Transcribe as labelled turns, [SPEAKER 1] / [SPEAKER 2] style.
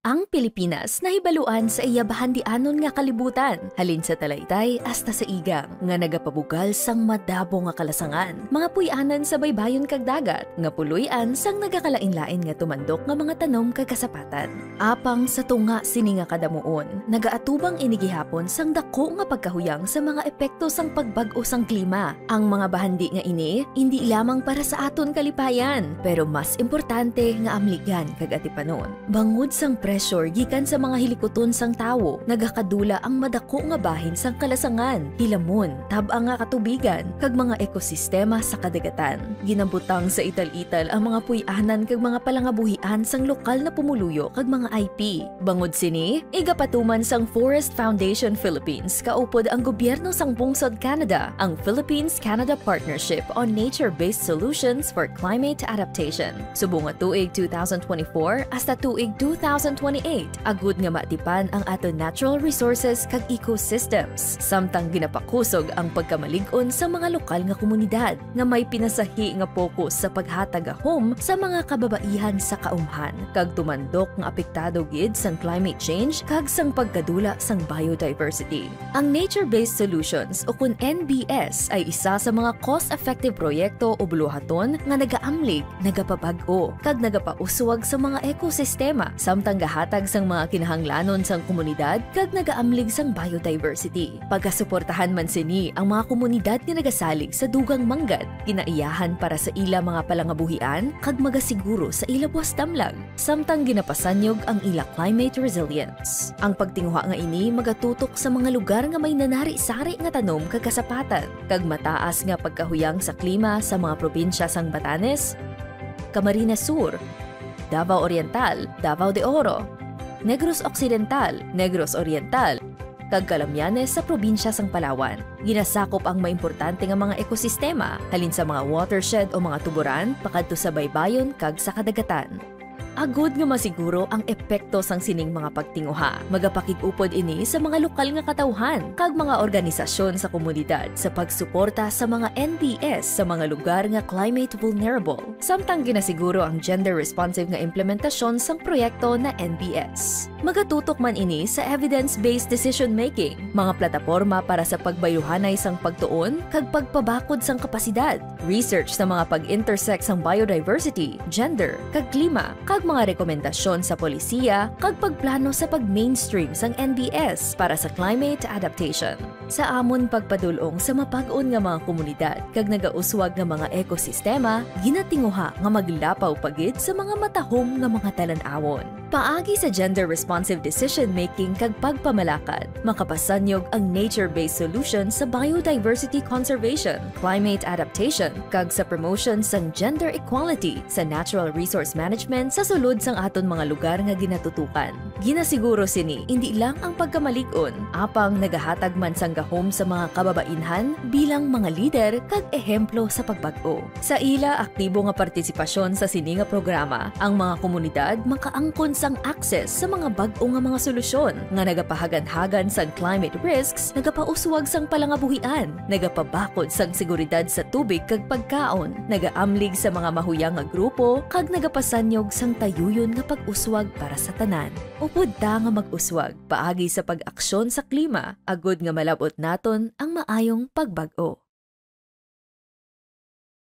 [SPEAKER 1] Ang Pilipinas nahibaluan sa iyabahandianon nga kalibutan, halin sa Talaytay hasta sa igang, nga nagapabugal sang madabo nga kalasangan, mga puy-anan sa baybayon kag dagat, nga puloy-an sang nagakalain-lain nga tumandok nga mga tanom kag kasapatan. Apang sa tunga sini nga kadamuon, nagaatubang inigihapon sang dako nga pagkahuyang sa mga epekto sang pagbag-o sang klima. Ang mga bahandi nga ini, hindi lamang para sa aton kalipayan, pero mas importante nga amligan kag atipanon. Bangod sang pressure gikan sa mga hilikoton sang tawo, nagakadula ang madako nga bahin sang kalasangan, hilamon, tab-ang nga katubigan, kag mga ekosistema sa kadagatan. Ginambutang sa ital-ital ang mga puy-anan kag mga palangabuhian sang lokal na pumuluyo kag mga IP. Bangod sini, igapatuman sang Forest Foundation Philippines kaupod ang gobyerno sang Bungsod Canada, ang Philippines-Canada Partnership on Nature-Based Solutions for Climate Adaptation. Subong nga tuig 2024 hasta tuig 2028, agud nga matipan ang ato natural resources kag ecosystems, samtang ginapakusog ang pagkamalig-on sa mga lokal nga komunidad nga may pinasahi nga focus sa paghatag ahom sa mga kababaihan sa kaumhan kag tumandok nga apektado gid sang climate change kag sang pagkadula sang biodiversity. Ang Nature-Based Solutions o kun NBS ay isa sa mga cost-effective proyekto o buluhaton nga nagaamlig, nagapabag-o kag nagapauswag sa mga ekosistema samtang gahatag sang mga kinahanglanon sang komunidad kag nagaamlig sang biodiversity. Pagkasuportahan man sini ang mga komunidad nga nagasalig sa dugang manggad, ginaiyahan para sa ila mga palangabuhian kag magasiguro sa ila buwas damlag, samtang ginapasanyog ang ila climate resilience. Ang pagtinguha nga ini magatutok sa mga lugar nga may nanari-sari nga tanom kag kasapatan kag mataas nga pagkahuyang sa klima sa mga probinsya sang Batanes, Camarines Sur, Davao Oriental, Davao de Oro, Negros Occidental, Negros Oriental, kag Calamianes sa probinsya sang Palawan. Ginasakop ang maimportante nga mga ekosistema halin sa mga watershed o mga tuburan pakadto sa baybayon kag sa kadagatan. Agud nga masiguro ang epekto sang sining mga pagtinguha. Magapakig-upod ini sa mga lokal nga katawhan kag mga organisasyon sa komunidad sa pagsuporta sa mga NBS sa mga lugar nga climate vulnerable. Samtang ginasiguro ang gender-responsive nga implementasyon sang proyekto na NBS. Magatutok man ini sa evidence-based decision-making, mga plataporma para sa pagbayuhanay sang pagtuon kag pagpabakod sang kapasidad, research sa mga pag-intersect sang biodiversity, gender, kag klima, kag mga rekomendasyon sa polisiya kag pagplano sa pag-mainstream sang NBS para sa climate adaptation. Sa amon pagpadulong sa mapag-on nga mga komunidad kag nagauswag nga mga ekosistema, ginatinguha nga maglapaw pagid sa mga matahom nga mga talan-awon. Paagi sa gender-responsive decision-making kag pagpamalakad, makapasanyog ang nature-based solution sa biodiversity conservation, climate adaptation, kag sa promotion sang gender equality sa natural resource management sa sulod sang aton mga lugar nga ginatutukan. Ginasiguro sini hindi lang ang pagkamalig-on, apang nagahatag man sang gahom sa mga kababainhan bilang mga lider kag ehemplo sa pagbag-o. Sa ila aktibo nga partisipasyon sa sini nga programa, ang mga komunidad makaangkon sang access sa mga bag-o nga mga solusyon nga nagapahagan-hagan sang climate risks, nagapauswag sang palangabuhian, nagapabakod sang seguridad sa tubig kag pagkaon, nagaamlig sa mga mahuyang nga grupo kag nagapasanyog sang tayuyon nga pag-uswag para sa tanan. Upod ta nga mag-uswag paagi sa pag-aksyon sa klima, agud nga malabot naton ang maayong pagbag-o.